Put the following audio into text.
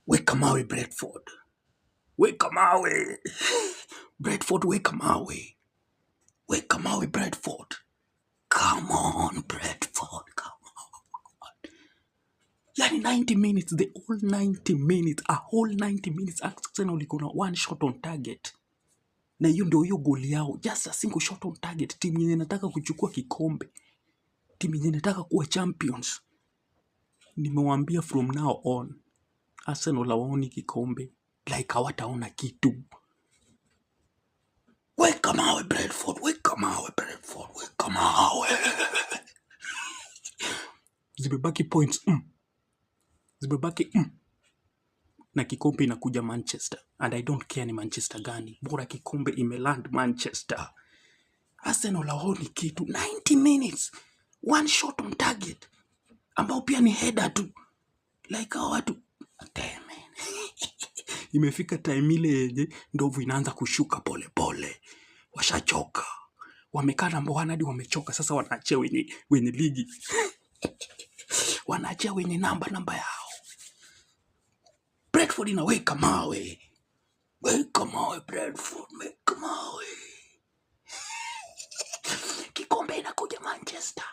Weka mawe Brentford. Weka mawe. Brentford, weka mawe. Weka mawe Brentford. Come on Brentford, come on. Yani 90 minutes, the whole 90 minutes, a whole 90 minutes Arsenal iko na one shot on target. Na hiyo ndio hiyo goli yao, just a single shot on target. Timu yenye inataka kuchukua kikombe, timu yenye inataka kuwa champions. Nimewaambia from now on, Arsenal hawaoni kikombe, like hawataona kitu. Weka mawe Brentford, weka mawe Brentford, weka mawe. Zimebaki points zimebaki na kikombe inakuja Manchester, and I don't care ni Manchester gani, bora kikombe imeland Manchester. Arsenal hawaoni kitu. 90 minutes, one shot on target, ambao pia ni header tu, like hao watu. Damn man. Imefika time ile yenye ndovu inaanza kushuka pole pole. Washachoka, wamekaa namba 1 hadi wamechoka. Sasa wanaachia wenye ligi wanaachia wenye namba yao. Brentford inaweka mawe. Weka mawe Brentford, weka mawe. Kikombe inakuja Manchester.